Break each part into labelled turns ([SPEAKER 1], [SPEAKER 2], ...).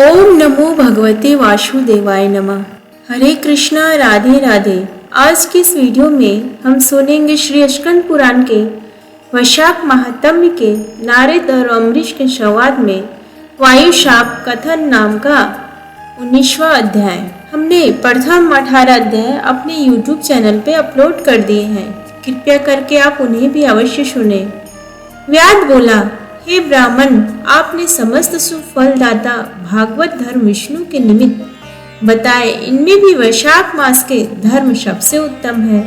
[SPEAKER 1] ओम नमो भगवते वासुदेवाय नमः। हरे कृष्णा, राधे राधे। आज की इस वीडियो में हम सुनेंगे श्री स्कंद पुराण के वैशाख महात्म्य के नारद और अम्बरीश के संवाद में वायु शाप कथन नाम का 19वां अध्याय। हमने प्रथम 18 अध्याय अपने YouTube चैनल पे अपलोड कर दिए हैं, कृपया करके आप उन्हें भी अवश्य सुने। व्यास बोला, हे ब्राह्मण, आपने समस्त सुफलदाता भागवत धर्म विष्णु के निमित्त बताए, इनमें भी वैशाख मास के धर्म सबसे उत्तम है।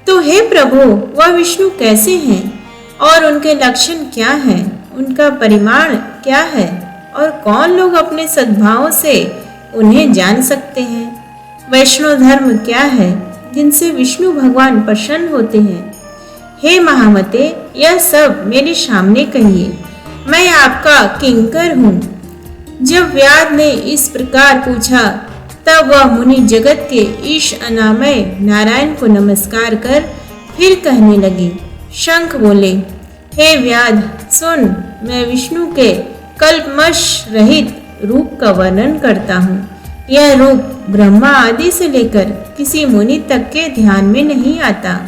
[SPEAKER 1] तो हे प्रभु, वह विष्णु कैसे हैं और उनके लक्षण क्या हैं, उनका परिमाण क्या है और कौन लोग अपने सद्भाव से उन्हें जान सकते हैं? वैष्णव धर्म क्या है जिनसे विष्णु भगवान प्रसन्न होते हैं? हे महामते, यह सब मेरे सामने कहिए, मैं आपका किंकर हूँ। जब व्यास ने इस प्रकार पूछा, तब वह मुनि जगत के ईश अनामय नारायण को नमस्कार कर फिर कहने लगे। शंख बोले, हे व्यास, सुन, मैं विष्णु के कल्पमश रहित रूप का वर्णन करता हूँ। यह रूप ब्रह्मा आदि से लेकर किसी मुनि तक के ध्यान में नहीं आता।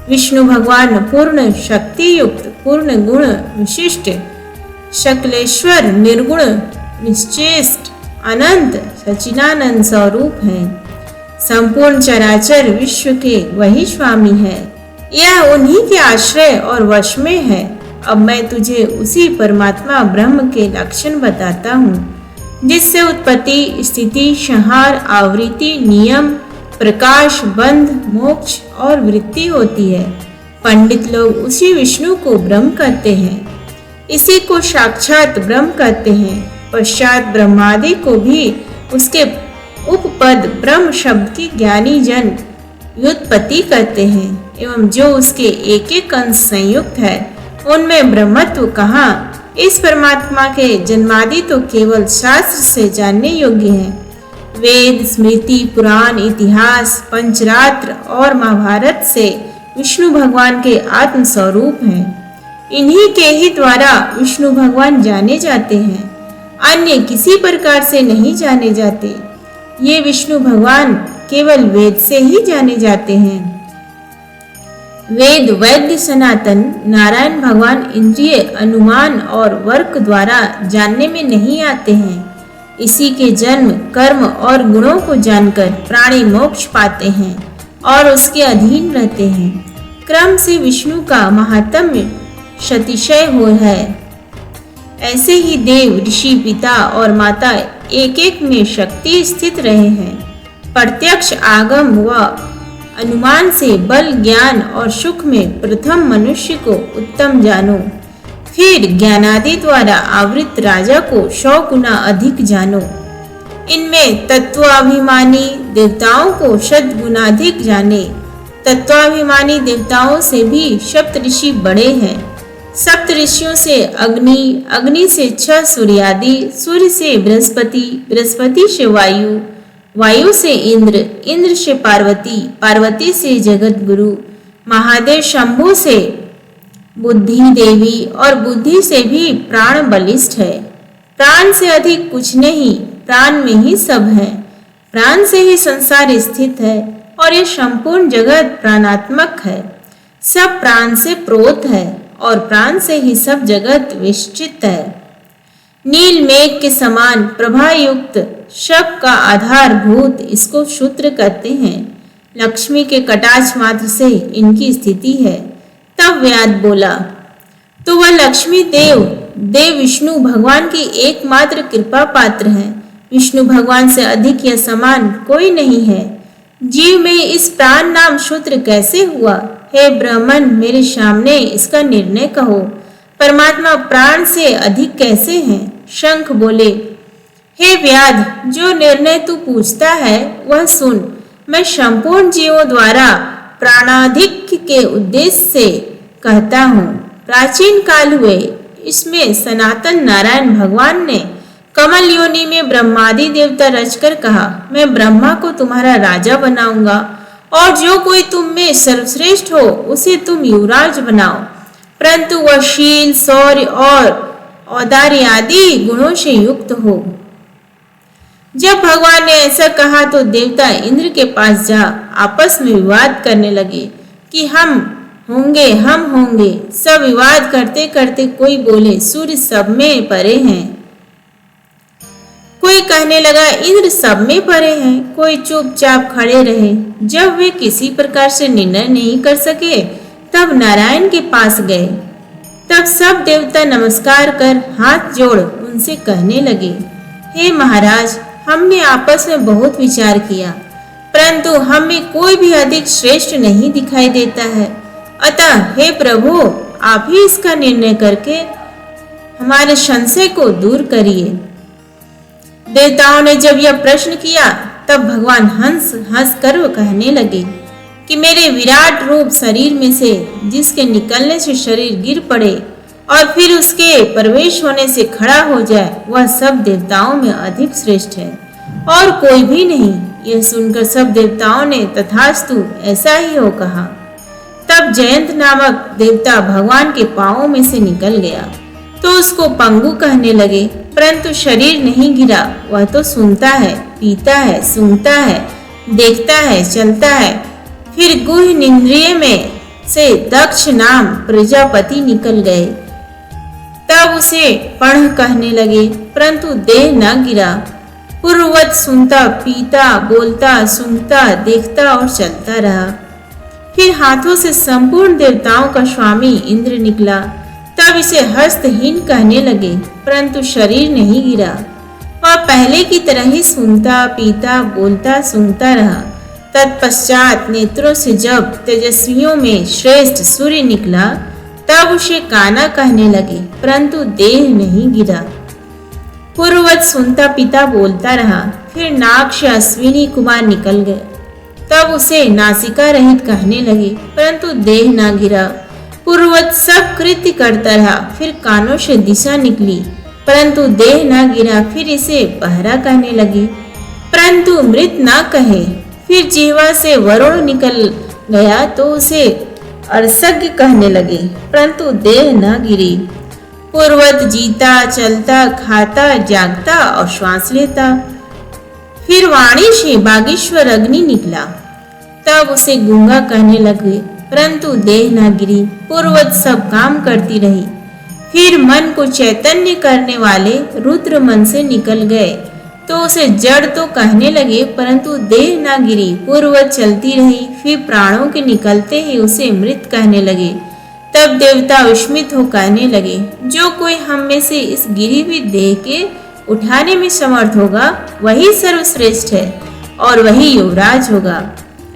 [SPEAKER 1] विष्णु भगवान पूर्ण शक्ति युक्त, पूर्ण गुण विशिष्ट, शकलेश्वर, निर्गुण, निश्चेष्ट, अनंत सच्चिदानंद स्वरूप है। संपूर्ण चराचर विश्व के वही स्वामी है। यह उन्हीं के आश्रय और वश में है। अब मैं तुझे उसी परमात्मा ब्रह्म के लक्षण बताता हूँ, जिससे उत्पत्ति, स्थिति, संहार, आवृत्ति, नियम, प्रकाश, बंध, मोक्ष और वृत्ति होती है। पंडित लोग उसी विष्णु को ब्रह्म कहते हैं, इसी को साक्षात ब्रह्म कहते हैं। पश्चात ब्रह्मादि को भी उसके उपपद ब्रह्म शब्द की ज्ञानी जन व्युत्पत्ति कहते हैं, एवं जो उसके एक एक अंश संयुक्त है, उनमें ब्रह्मत्व कहाँ? इस परमात्मा के जन्मादि तो केवल शास्त्र से जानने योग्य हैं। वेद, स्मृति, पुराण, इतिहास, पंचरात्र और महाभारत से विष्णु भगवान के आत्म स्वरूप हैं। इन्हीं के ही द्वारा विष्णु भगवान जाने जाते हैं, अन्य किसी प्रकार से नहीं जाने जाते। ये विष्णु भगवान केवल वेद से ही जाने जाते हैं। वेद वैद्य सनातन नारायण भगवान इंद्रिय, अनुमान और वर्क द्वारा जानने में नहीं आते हैं। इसी के जन्म, कर्म और गुणों को जानकर प्राणी मोक्ष पाते हैं और उसके अधीन रहते हैं। क्रम से विष्णु का महात्म्य शतिशय हो है। ऐसे ही देव, ऋषि, पिता और माता एक एक में शक्ति स्थित रहे हैं। प्रत्यक्ष, आगम व अनुमान से बल, ज्ञान और सुख में प्रथम मनुष्य को उत्तम जानो, फिर ज्ञानादि द्वारा आवृत राजा को 100 गुना अधिक जानो। इनमें तत्वाभिमानी देवताओं को 100 गुणाधिक जाने। तत्वाभिमानी देवताओं से भी सप्तऋषि बड़े हैं। सप्तऋषियों से अग्नि, अग्नि से 6 सूर्यादि, सूर्य से बृहस्पति, बृहस्पति से वायु, वायु से इंद्र, इंद्र से पार्वती, पार्वती से जगत गुरु, महादेव शंभु से बुद्धि देवी और बुद्धि से भी प्राण बलिष्ठ है। प्राण से अधिक कुछ नहीं, प्राण में ही सब है। प्राण से ही संसार स्थित है और ये संपूर्ण जगत प्राणात्मक है। सब प्राण से प्रोत है और प्राण से ही सब जगत विस्तृत है। नील मेघ के समान प्रभा युक्त सब का आधारभूत इसको शूद्र कहते हैं। लक्ष्मी के कटाक्ष मात्र से इनकी स्थिति है। तब व्यास बोला, तो वह लक्ष्मी देव विष्णु भगवान की एकमात्र कृपा पात्र है। विष्णु भगवान से अधिक या समान कोई नहीं है। जीव में इस प्राण नाम शूद्र कैसे हुआ? हे ब्राह्मण, मेरे सामने इसका निर्णय कहो। परमात्मा प्राण से अधिक कैसे हैं? शंख बोले, हे व्यास, जो निर्णय तू पूछता है वह सुन। मैं संपूर्ण जीवों द्वारा प्राणाधिक्य के उद्देश्य से कहता हूँ। प्राचीन काल हुए, इसमें सनातन नारायण भगवान ने कमल योनि में ब्रह्मादि देवता रचकर कहा, मैं ब्रह्मा को तुम्हारा राजा बनाऊंगा और जो कोई तुम में सर्वश्रेष्ठ हो उसे तुम युवराज बनाओ, परंतु वह शील, शौर्य और औदार्य आदि गुणों से युक्त हो। जब भगवान ने ऐसा कहा तो देवता इंद्र के पास जा आपस में विवाद करने लगे कि हम होंगे। सब विवाद करते करते कोई बोले सूर्य सब में परे हैं, कोई कहने लगा इंद्र सब में परे हैं, कोई चुपचाप खड़े रहे। जब वे किसी प्रकार से निर्णय नहीं कर सके तब नारायण के पास गए। तब सब देवता नमस्कार कर हाथ जोड़ उनसे कहने लगे, हे महाराज, हमने आपस में बहुत विचार किया, परंतु हमें कोई भी अधिक श्रेष्ठ नहीं दिखाई देता है। अतः हे प्रभु, आप ही इसका निर्णय करके हमारे संशय को दूर करिए। देवताओं ने जब यह प्रश्न किया तब भगवान हंस कर कहने लगे कि मेरे विराट रूप शरीर में से जिसके निकलने से शरीर गिर पड़े और फिर उसके प्रवेश होने से खड़ा हो जाए, वह सब देवताओं में अधिक श्रेष्ठ है और कोई भी नहीं। यह सुनकर सब देवताओं ने तथास्तु, ऐसा ही हो कहा। तब जयंत नामक देवता भगवान के पांवों में से निकल गया तो उसको पंगु कहने लगे, परंतु शरीर नहीं गिरा। वह तो सुनता है, पीता है, सूंघता है, देखता है, चलता है। फिर गुह इंद्रिय में से दक्ष नाम प्रजापति निकल गए। तब उसे पढ़ कहने लगे, परंतु देह न गिरा। पूर्ववत सुनता, पीता, बोलता, सूंघता, देखता और चलता रहा। फिर हाथों से संपूर्ण देवताओं का स्वामी इंद्र निकला। तब इसे हस्तहीन कहने लगे, परंतु शरीर नहीं गिरा। वह पहले की तरह ही सुनता, पीता, बोलता, सूंघता रहा। तत्पश्चात नेत्रों से जब तेजस्वियों में श्रेष्ठ सूर्य निकला तब उसे काना कहने लगे, परंतु देह नहीं गिरा। पूर्ववत सुनता, पीता, बोलता रहा। फिर नाग से अश्विनी कुमार निकल गए। तब उसे नासिका रहित कहने लगे, परंतु देह न गिरा। पूर्ववत सब कृत्य करता रहा। फिर कानों से दिशा निकली, परंतु देह न गिरा। फिर इसे बहरा कहने लगे, परंतु मृत न कहे। फिर जिह्वा से वरुण निकल गया तो उसे अर्सज्ञ कहने लगे, परंतु देह न गिरी। पूर्ववत जीता, चलता, खाता, जागता और श्वास लेता। फिर वाणी से बागेश्वर अग्नि निकला। तब उसे गूंगा कहने लगे, परंतु देह न गिरी। पूर्ववत सब काम करती रही। फिर मन को चैतन्य करने वाले रुद्र मन से निकल गए तो उसे जड़ तो कहने लगे, परंतु देह न गिरी। पूर्ववत चलती रही। फिर प्राणों के निकलते ही उसे मृत कहने लगे। तब देवता विस्मित हो कहने लगे, जो कोई हम में से इस गिरी हुई देह के उठाने में समर्थ होगा वही सर्वश्रेष्ठ है और वही युवराज होगा।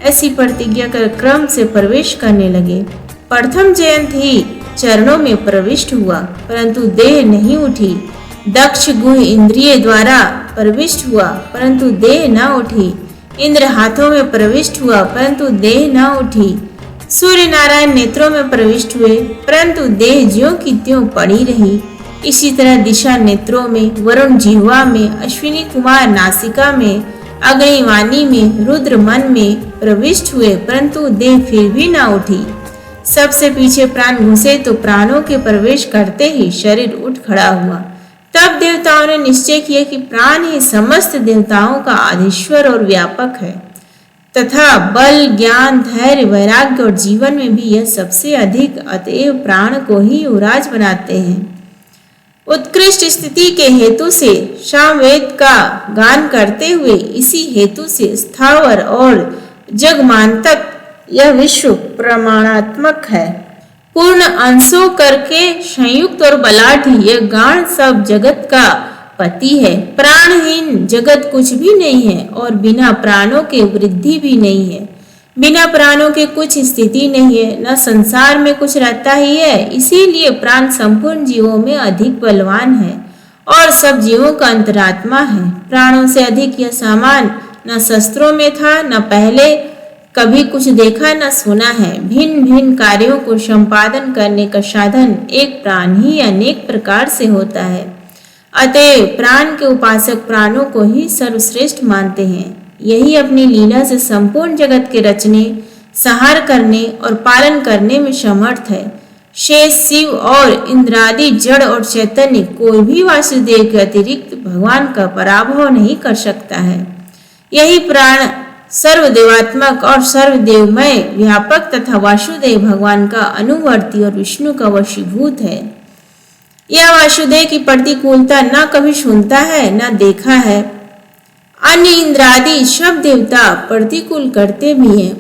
[SPEAKER 1] ऐसी प्रतिज्ञा कर क्रम से प्रवेश करने लगे। प्रथम जयंत ही चरणों में प्रविष्ट हुआ, परंतु देह नहीं उठी। दक्ष गुह इंद्रिय द्वारा प्रविष्ट हुआ, परंतु देह न उठी। इंद्र हाथों में प्रविष्ट हुआ, परंतु देह न उठी। सूर्य नारायण नेत्रों में प्रविष्ट हुए, परंतु देह ज्यों की त्यों पड़ी रही। इसी तरह दिशा नेत्रों में, वरुण जिह्वा में, अश्विनी कुमार नासिका में, अग्निवाणी में, रुद्र मन में प्रविष्ट हुए, परंतु देह फिर भी न उठी। सबसे पीछे प्राण घुसे तो प्राणों के प्रवेश करते ही शरीर उठ खड़ा हुआ। तब देवताओं ने निश्चय किया कि प्राण ही समस्त देवताओं का आधीश्वर और व्यापक है तथा बल, ज्ञान, धैर्य, वैराग्य और जीवन में भी यह सबसे अधिक, अतएव प्राण को ही युवराज बनाते हैं। उत्कृष्ट स्थिति के हेतु से सामवेद का गान करते हुए इसी हेतु से स्थावर और जगमांतक यह विश्व प्रमाणात्मक है। पूर्ण अंशों करके संयुक्त और बलाढ्य यह गान सब जगत का पति है। प्राणहीन जगत कुछ भी नहीं है और बिना प्राणों के वृद्धि भी नहीं है। बिना प्राणों के कुछ स्थिति नहीं है, न संसार में कुछ रहता ही है। इसीलिए प्राण संपूर्ण जीवों में अधिक बलवान है और सब जीवों का अंतरात्मा है। प्राणों से अधिक यह सामान न शस्त्रों में था, न पहले कभी कुछ देखा न सुना है। भिन्न भिन्न कार्यों को संपादन करने का साधन एक प्राण ही अनेक प्रकार से होता है। अतएव प्राण के उपासक प्राणों को ही सर्वश्रेष्ठ मानते हैं। यही अपनी लीला से संपूर्ण जगत के रचने, संहार करने और पालन करने में समर्थ है। शेष शिव और इंद्रादि जड़ और चैतन्य कोई भी वासुदेव के अतिरिक्त भगवान का पराभव नहीं कर सकता है। यही प्राण सर्वदेवात्मक और सर्वदेवमय व्यापक तथा वासुदेव भगवान का अनुवर्ती और विष्णु का वशीभूत है। यह वासुदेव की प्रतिकूलता न कभी सुनता है न देखा है। अन्य इंद्रादि सब देवता प्रतिकूल करते भी हैं,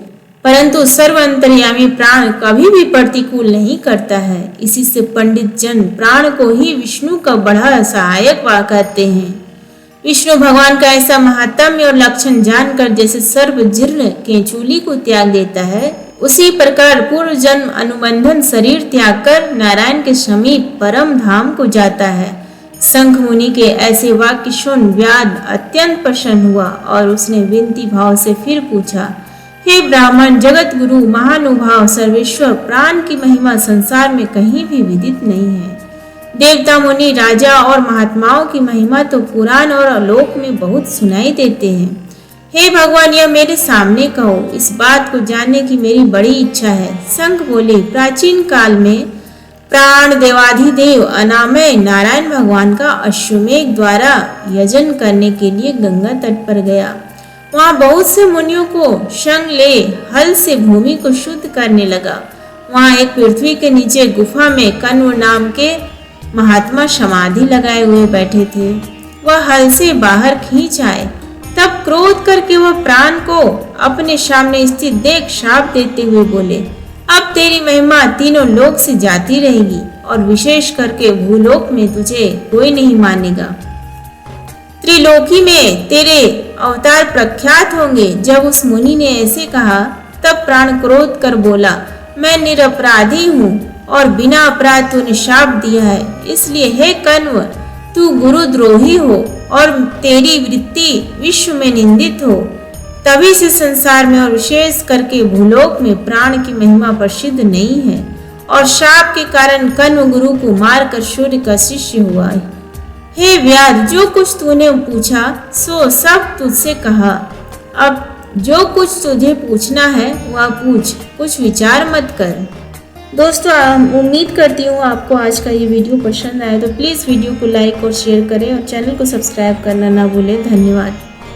[SPEAKER 1] परंतु सर्वअंतर्यामी प्राण कभी भी प्रतिकूल नहीं करता है। इसी से पंडित जन प्राण को ही विष्णु का बड़ा सहायक कहते हैं। विष्णु भगवान का ऐसा महात्म्य और लक्षण जानकर जैसे सर्प जीर्ण केंचुली को त्याग देता है, उसी प्रकार पूर्व जन्म अनुबंधन शरीर त्याग कर नारायण के समीप परम धाम को जाता है। शंख मुनि के ऐसे वाक्य सुन व्याध अत्यंत प्रसन्न हुआ और उसने विनती भाव से फिर पूछा, हे ब्राह्मण, जगत गुरु महानुभाव सर्वेश्वर, प्राण की महिमा संसार में कहीं भी विदित नहीं है। देवता मुनि राजा और महात्माओं की महिमा तो पुराण और आलोक में बहुत सुनाई देते हैं। हे भगवान, यह मेरे सामने कहो, इस बात को जानने की मेरी बड़ी इच्छा है। शंख बोले, प्राचीन काल में प्राण देवाधिदेव अनामय नारायण भगवान का अश्वमेघ द्वारा यजन करने के लिए गंगा तट पर गया। वहाँ बहुत से मुनियों को संग ले हल से भूमि को शुद्ध करने लगा। वहाँ एक पृथ्वी के नीचे गुफा में कण्व नाम के महात्मा समाधि लगाए हुए बैठे थे। वह हल से बाहर खींच आए, तब क्रोध करके वह प्राण को अपने सामने स्थित देख शाप देते हुए बोले, अब तेरी महिमा तीनों लोक से जाती रहेगी और विशेष करके भूलोक में तुझे कोई नहीं मानेगा। त्रिलोकी में तेरे अवतार प्रख्यात होंगे। जब उस मुनि ने ऐसे कहा, तब प्राण क्रोध कर बोला, मैं निरपराधी हूँ और बिना अपराध तूने शाप दिया है, इसलिए हे कण्व, तू गुरुद्रोही हो और तेरी वृत्ति विश्व में निंदित हो। तभी से संसार में और विशेष करके भूलोक में प्राण की महिमा प्रसिद्ध नहीं है और शाप के कारण कण्व गुरु को मारकर सूर्य का शिष्य हुआ है। हे व्याध, जो कुछ तूने पूछा सो सब तुझसे कहा। अब जो कुछ तुझे पूछना है वह पूछ, कुछ विचार मत कर। दोस्तों, उम्मीद करती हूँ आपको आज का ये वीडियो पसंद आए तो प्लीज़ वीडियो को लाइक और शेयर करें और चैनल को सब्सक्राइब करना ना भूलें। धन्यवाद।